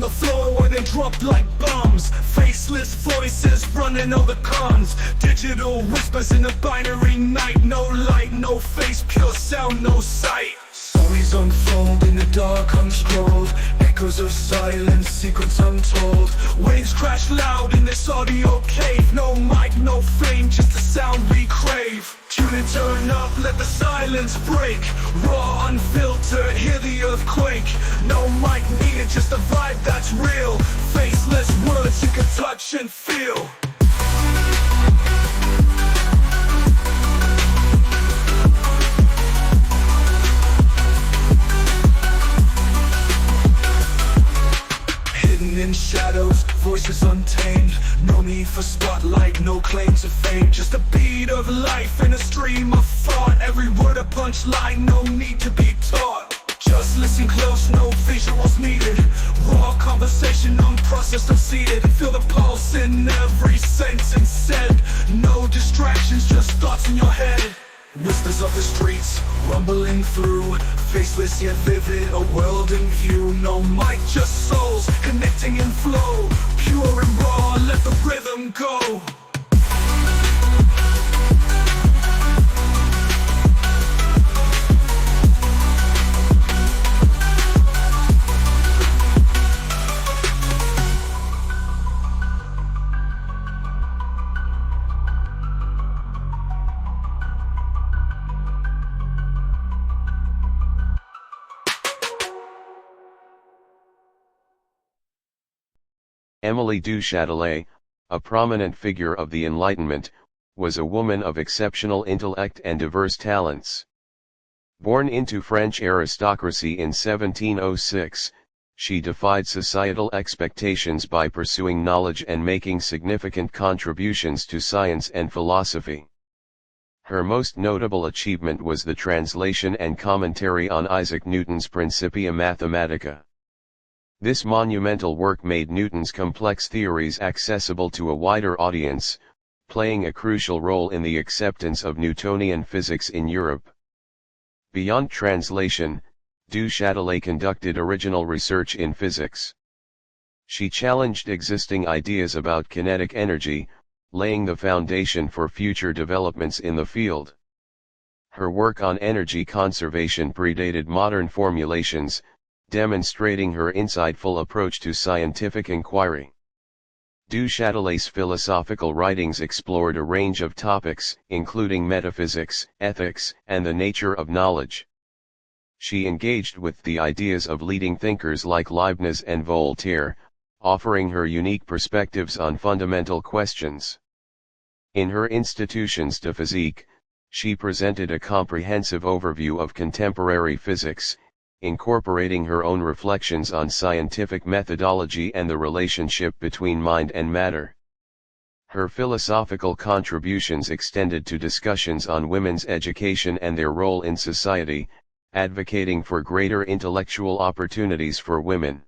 the floor where they drop like bombs. Faceless voices running all the cons. Digital whispers in a binary night. No light, no face, pure sound, no sight. Stories unfold in the dark unscrolled. Echoes of silence, secrets untold. Waves crash loud in this audio cave. No mic, no fame, just the sound we crave. Tune and turn up, let the silence break. Raw, unfiltered, hear the earthquake. No mic needed, just a vibe that's real. Faceless words you can touch and feel. In shadows, voices untamed. No need for spotlight, no claim to fame. Just a beat of life in a stream of thought. Every word a punchline, no need to be taught. Just listen close, no visuals needed. Raw conversation, unprocessed, unseated. Feel the pulse in every sentence said. No distractions, just thoughts in your head. Whispers of the streets, rumbling through. Faceless yet vivid, a world in view. No mic, just souls, connecting in flow. Pure and raw, let the rhythm go. Émilie du Châtelet, a prominent figure of the Enlightenment, was a woman of exceptional intellect and diverse talents. Born into French aristocracy in 1706, she defied societal expectations by pursuing knowledge and making significant contributions to science and philosophy. Her most notable achievement was the translation and commentary on Isaac Newton's Principia Mathematica. This monumental work made Newton's complex theories accessible to a wider audience, playing a crucial role in the acceptance of Newtonian physics in Europe. Beyond translation, du Châtelet conducted original research in physics. She challenged existing ideas about kinetic energy, laying the foundation for future developments in the field. Her work on energy conservation predated modern formulations, demonstrating her insightful approach to scientific inquiry. Du Châtelet's philosophical writings explored a range of topics, including metaphysics, ethics, and the nature of knowledge. She engaged with the ideas of leading thinkers like Leibniz and Voltaire, offering her unique perspectives on fundamental questions. In her Institutions de Physique, she presented a comprehensive overview of contemporary physics, incorporating her own reflections on scientific methodology and the relationship between mind and matter. Her philosophical contributions extended to discussions on women's education and their role in society, advocating for greater intellectual opportunities for women.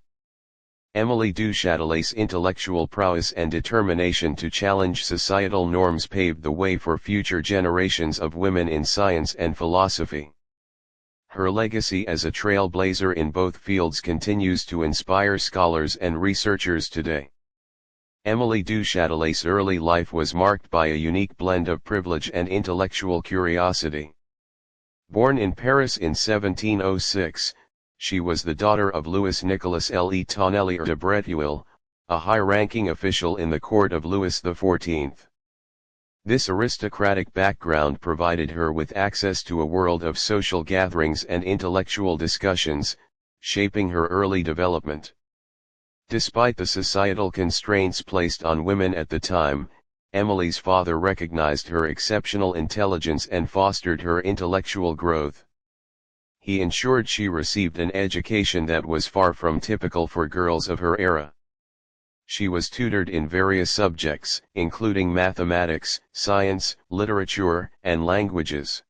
Émilie du Châtelet's intellectual prowess and determination to challenge societal norms paved the way for future generations of women in science and philosophy. Her legacy as a trailblazer in both fields continues to inspire scholars and researchers today. Émilie du Châtelet's early life was marked by a unique blend of privilege and intellectual curiosity. Born in Paris in 1706, she was the daughter of Louis-Nicolas Le Tonnelier de Breteul, a high-ranking official in the court of Louis XIV. This aristocratic background provided her with access to a world of social gatherings and intellectual discussions, shaping her early development. Despite the societal constraints placed on women at the time, Émilie's father recognized her exceptional intelligence and fostered her intellectual growth. He ensured she received an education that was far from typical for girls of her era. She was tutored in various subjects, including mathematics, science, literature, and languages.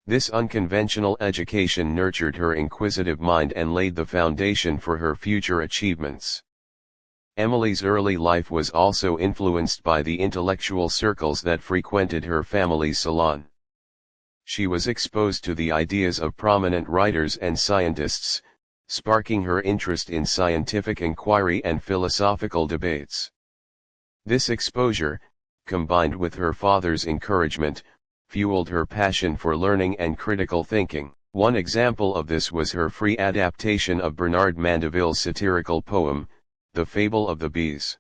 This unconventional education nurtured her inquisitive mind and laid the foundation for her future achievements. Émilie's early life was also influenced by the intellectual circles that frequented her family's salon. She was exposed to the ideas of prominent writers and scientists, sparking her interest in scientific inquiry and philosophical debates. This exposure, combined with her father's encouragement, fueled her passion for learning and critical thinking. One example of this was her free adaptation of Bernard Mandeville's satirical poem, The Fable of the Bees.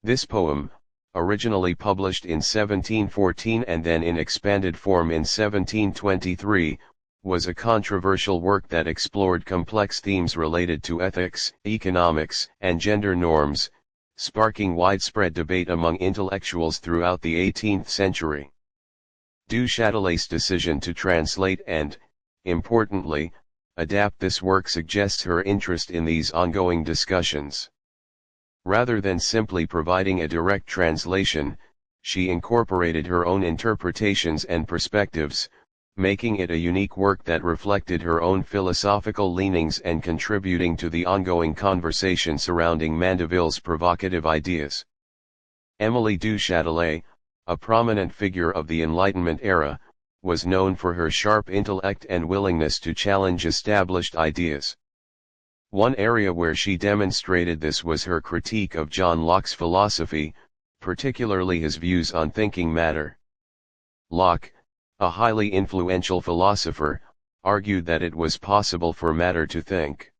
This poem, originally published in 1714 and then in expanded form in 1723, was a controversial work that explored complex themes related to ethics, economics, and gender norms, sparking widespread debate among intellectuals throughout the 18th century. Du Châtelet's decision to translate and, importantly, adapt this work suggests her interest in these ongoing discussions. Rather than simply providing a direct translation, she incorporated her own interpretations and perspectives, making it a unique work that reflected her own philosophical leanings and contributing to the ongoing conversation surrounding Mandeville's provocative ideas. Émilie du Châtelet, a prominent figure of the Enlightenment era, was known for her sharp intellect and willingness to challenge established ideas. One area where she demonstrated this was her critique of John Locke's philosophy, particularly his views on thinking matter. Locke, a highly influential philosopher, argued that it was possible for matter to think.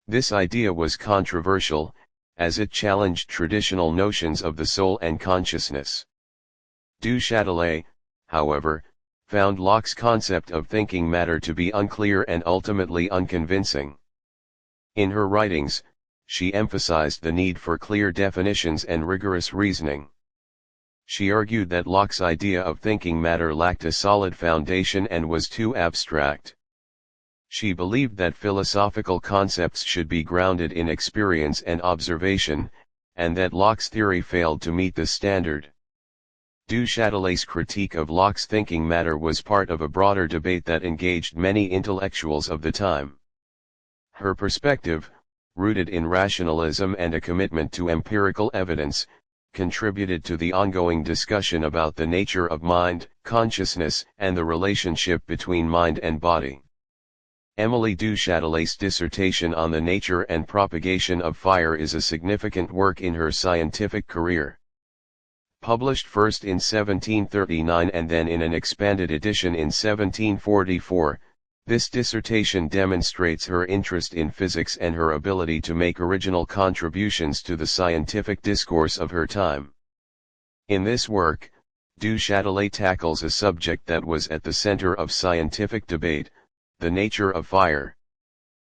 This idea was controversial, as it challenged traditional notions of the soul and consciousness. Du Châtelet, however, found Locke's concept of thinking matter to be unclear and ultimately unconvincing. In her writings, she emphasized the need for clear definitions and rigorous reasoning. She argued that Locke's idea of thinking matter lacked a solid foundation and was too abstract. She believed that philosophical concepts should be grounded in experience and observation, and that Locke's theory failed to meet this standard. Du Châtelet's critique of Locke's thinking matter was part of a broader debate that engaged many intellectuals of the time. Her perspective, rooted in rationalism and a commitment to empirical evidence, contributed to the ongoing discussion about the nature of mind, consciousness, and the relationship between mind and body. Émilie du Châtelet's dissertation on the nature and propagation of fire is a significant work in her scientific career. Published first in 1739 and then in an expanded edition in 1744, this dissertation demonstrates her interest in physics and her ability to make original contributions to the scientific discourse of her time. In this work, Du Châtelet tackles a subject that was at the center of scientific debate, the nature of fire.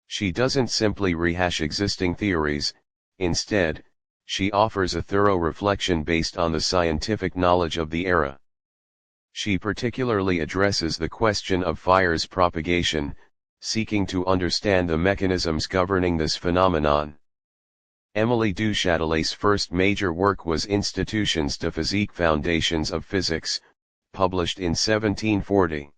She doesn't simply rehash existing theories, instead, she offers a thorough reflection based on the scientific knowledge of the era. She particularly addresses the question of fire's propagation, seeking to understand the mechanisms governing this phenomenon. Émilie du Châtelet's first major work was Institutions de physique Foundations of Physics, published in 1740.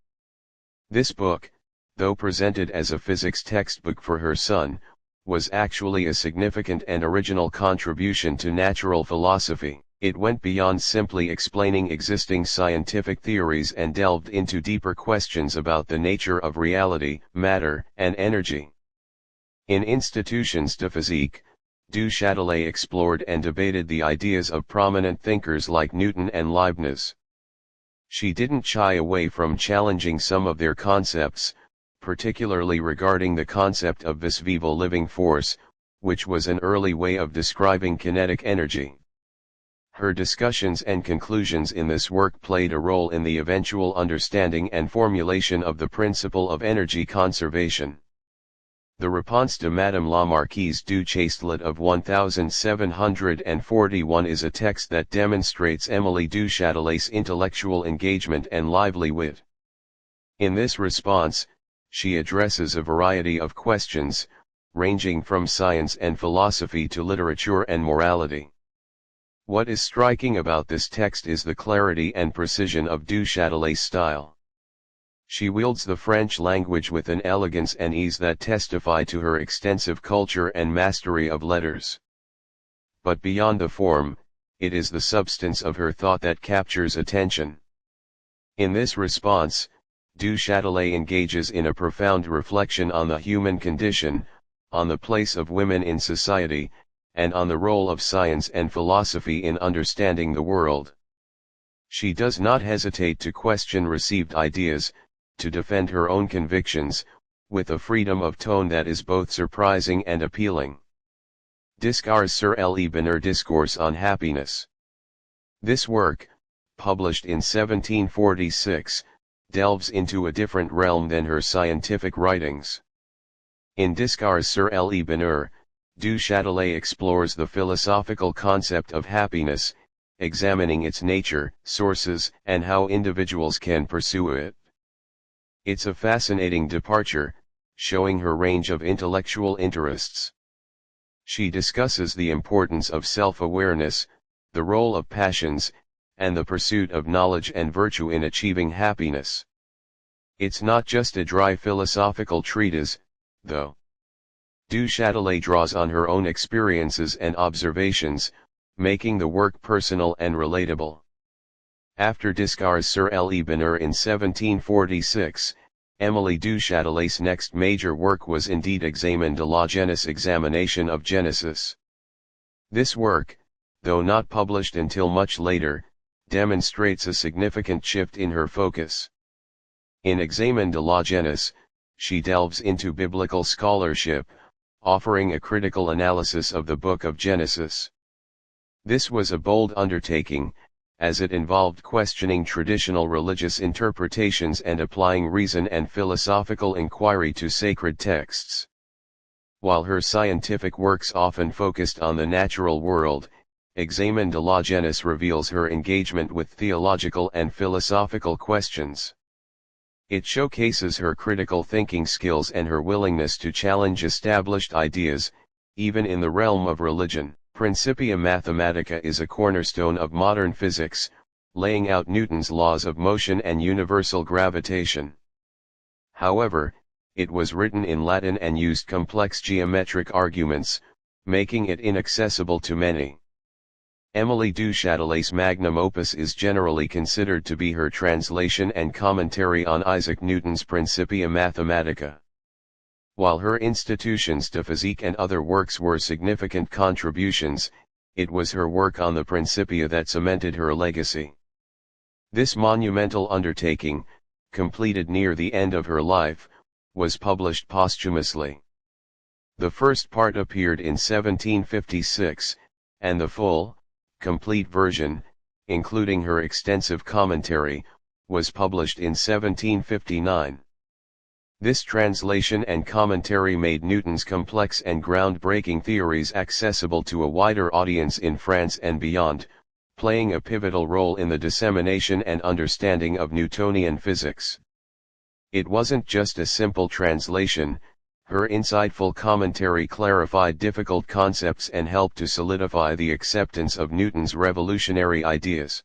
This book, though presented as a physics textbook for her son, was actually a significant and original contribution to natural philosophy. It went beyond simply explaining existing scientific theories and delved into deeper questions about the nature of reality, matter, and energy. In Institutions de physique, Du Châtelet explored and debated the ideas of prominent thinkers like Newton and Leibniz. She didn't shy away from challenging some of their concepts, particularly regarding the concept of vis viva living force, which was an early way of describing kinetic energy. Her discussions and conclusions in this work played a role in the eventual understanding and formulation of the principle of energy conservation. The Réponse de Madame la Marquise du Châtelet of 1741 is a text that demonstrates Émilie du Châtelet's intellectual engagement and lively wit. In this response, she addresses a variety of questions, ranging from science and philosophy to literature and morality. What is striking about this text is the clarity and precision of Du Châtelet's style. She wields the French language with an elegance and ease that testify to her extensive culture and mastery of letters. But beyond the form, it is the substance of her thought that captures attention. In this response, Du Châtelet engages in a profound reflection on the human condition, on the place of women in society, and on the role of science and philosophy in understanding the world. She does not hesitate to question received ideas, to defend her own convictions, with a freedom of tone that is both surprising and appealing. Discours sur le bonheur, Discourse on Happiness. This work, published in 1746, delves into a different realm than her scientific writings. In Discours sur le bonheur, Du Châtelet explores the philosophical concept of happiness, examining its nature, sources, and how individuals can pursue it. It's a fascinating departure, showing her range of intellectual interests. She discusses the importance of self-awareness, the role of passions, and the pursuit of knowledge and virtue in achieving happiness. It's not just a dry philosophical treatise, though. Du Châtelet draws on her own experiences and observations, making the work personal and relatable. After Discours sur le bonheur in 1746, Émilie du Châtelet's next major work was indeed Examen de la Genèse, Examination of Genesis. This work, though not published until much later, demonstrates a significant shift in her focus. In Examen de la Genèse, she delves into biblical scholarship, offering a critical analysis of the book of Genesis. This was a bold undertaking, as it involved questioning traditional religious interpretations and applying reason and philosophical inquiry to sacred texts. While her scientific works often focused on the natural world, Examen de la Genèse reveals her engagement with theological and philosophical questions. It showcases her critical thinking skills and her willingness to challenge established ideas, even in the realm of religion. Principia Mathematica is a cornerstone of modern physics, laying out Newton's laws of motion and universal gravitation. However, it was written in Latin and used complex geometric arguments, making it inaccessible to many. Émilie du Châtelet's magnum opus is generally considered to be her translation and commentary on Isaac Newton's Principia Mathematica. While her Institutions de Physique and other works were significant contributions, it was her work on the Principia that cemented her legacy. This monumental undertaking, completed near the end of her life, was published posthumously. The first part appeared in 1756, and the full, complete version, including her extensive commentary, was published in 1759. This translation and commentary made Newton's complex and groundbreaking theories accessible to a wider audience in France and beyond, playing a pivotal role in the dissemination and understanding of Newtonian physics. It wasn't just a simple translation, her insightful commentary clarified difficult concepts and helped to solidify the acceptance of Newton's revolutionary ideas.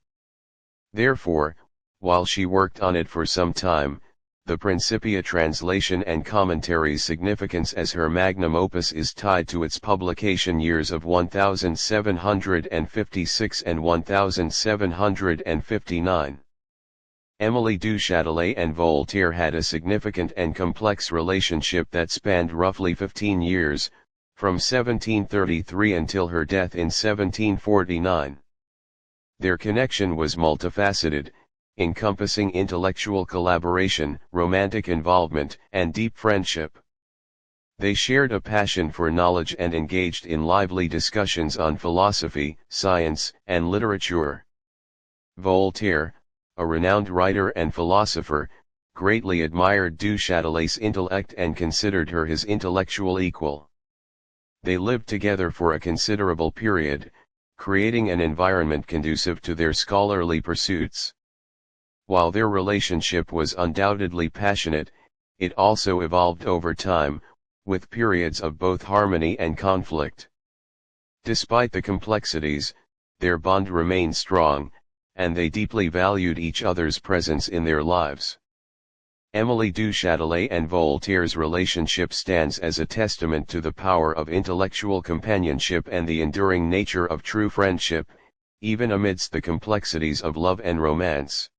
Therefore, while she worked on it for some time, the Principia translation and commentary's significance as her magnum opus is tied to its publication years of 1756 and 1759. Émilie du Châtelet and Voltaire had a significant and complex relationship that spanned roughly 15 years, from 1733 until her death in 1749. Their connection was multifaceted, encompassing intellectual collaboration, romantic involvement, and deep friendship. They shared a passion for knowledge and engaged in lively discussions on philosophy, science, and literature. Voltaire, a renowned writer and philosopher, greatly admired du Châtelet's intellect and considered her his intellectual equal. They lived together for a considerable period, creating an environment conducive to their scholarly pursuits. While their relationship was undoubtedly passionate, it also evolved over time, with periods of both harmony and conflict. Despite the complexities, their bond remained strong, and they deeply valued each other's presence in their lives. Émilie du Châtelet and Voltaire's relationship stands as a testament to the power of intellectual companionship and the enduring nature of true friendship, even amidst the complexities of love and romance.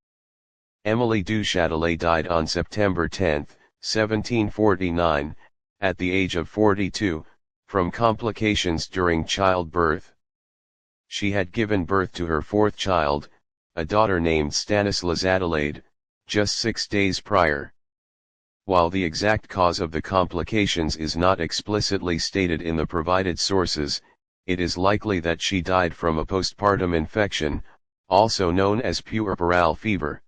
Émilie du Châtelet died on September 10, 1749, at the age of 42, from complications during childbirth. She had given birth to her fourth child, a daughter named Stanislas Adelaide, just 6 days prior. While the exact cause of the complications is not explicitly stated in the provided sources, it is likely that she died from a postpartum infection, also known as puerperal fever.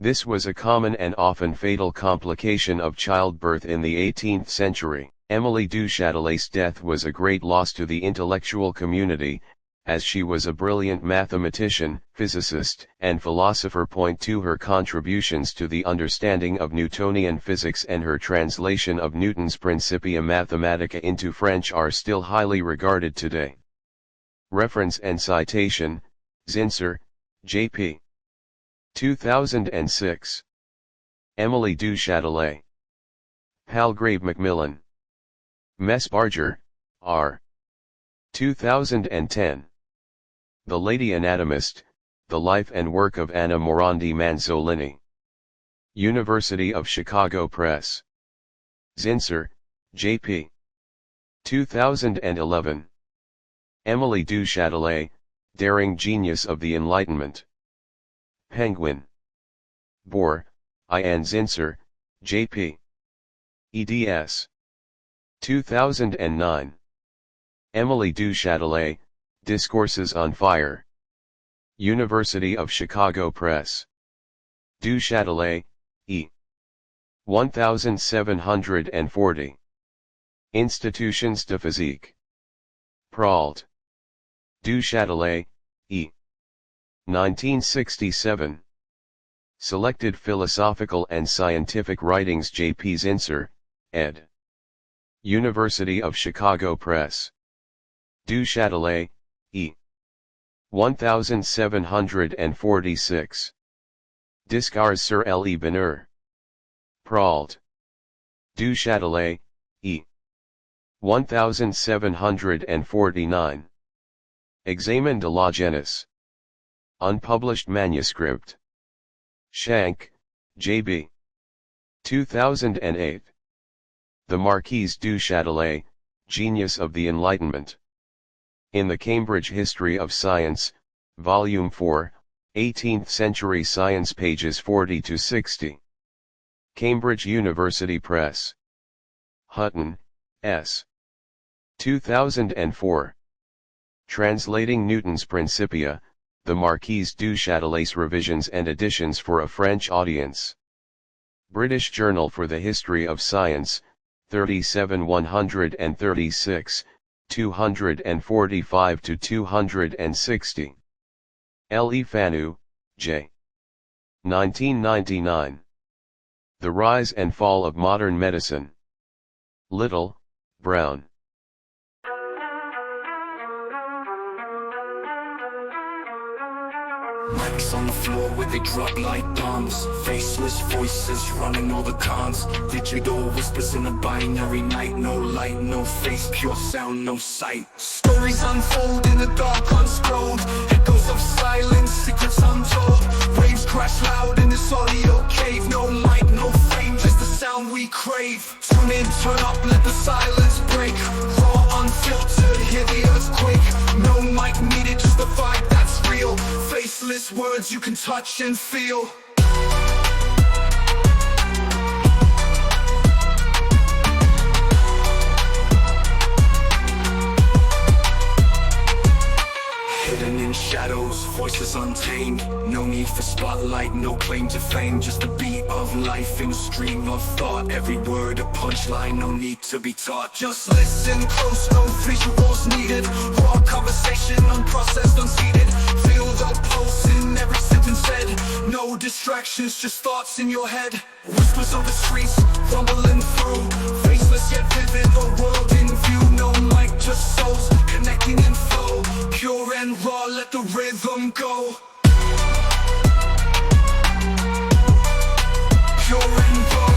This was a common and often fatal complication of childbirth in the 18th century. Émilie du Châtelet's death was a great loss to the intellectual community, as she was a brilliant mathematician, physicist, and philosopher. To her contributions to the understanding of Newtonian physics and her translation of Newton's Principia Mathematica into French are still highly regarded today. Reference and citation: Zinsser, J.P. 2006. Émilie du Châtelet. Palgrave Macmillan. Messbarger, R. 2010. The Lady Anatomist, The Life and Work of Anna Morandi Manzolini. University of Chicago Press. Zinsser, J.P. 2011. Émilie du Châtelet, Daring Genius of the Enlightenment. Penguin. Bohr, I. and Zinsser, J.P. eds. 2009. Émilie du Châtelet, Discourses on Fire. University of Chicago Press. Du Châtelet, E. 1740. Institutions de Physique. Prault. Du Châtelet, E. 1967. Selected Philosophical and Scientific Writings. J.P. Zinsser, ed. University of Chicago Press. Du Châtelet, E. 1746. Discours sur le bonheur. Prault. Du Châtelet, E. 1749. Examen de la jeunesse. Unpublished manuscript. Shank, J.B. 2008. The Marquise du Châtelet, Genius of the Enlightenment. In the Cambridge History of Science, Volume 4, 18th Century Science, pages 40 to 60. Cambridge University Press. Hutton, S. 2004. Translating Newton's Principia, the Marquise du Châtelet's revisions and additions for a French audience. British Journal for the History of Science, 37 136, 245 to 260. L. E. Fanu, J. 1999. The Rise and Fall of Modern Medicine. Little, Brown. Mics on the floor where they drop like bombs. Faceless voices running all the cons. Digital whispers in a binary night. No light, no face, pure sound, no sight. Stories unfold in the dark, unscrolled. Echoes of silence, secrets untold. Waves crash loud in this audio cave. No mic, no fame, just the sound we crave. Tune in, turn up, let the silence break. Raw, unfiltered, hear the earthquake. No mic needed, just the vibe that's real. Faceless words you can touch and feel. Hidden in shadows, voices untamed. No need for spotlight, no claim to fame. Just the beat of life in a stream of thought. Every word a punchline, no need to be taught. Just listen close, no visuals needed. Raw conversation, unprocessed, unseated. Feel the pulse in every sentence said. No distractions, just thoughts in your head. Whispers of the streets, rumbling through. Faceless yet vivid, a world in view. No mic, just souls, connecting in flow. Pure and raw, let the rhythm go. Pure and raw.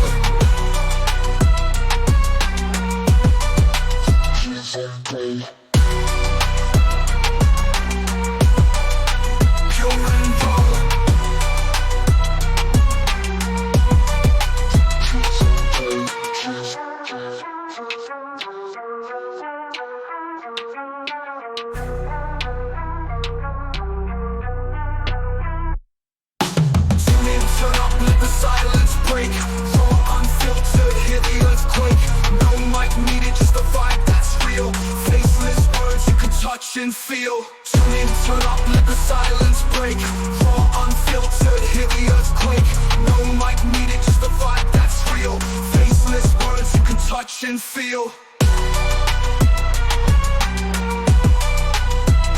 Pure and raw. touch and feel. Tune in, turn up, let the silence break. Raw, unfiltered, hear the earthquake. No mic needed, just a vibe that's real. Faceless words you can touch and feel.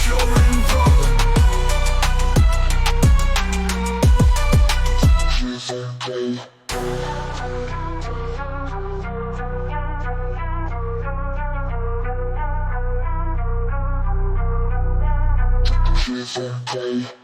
Pure and raw. Châtelet.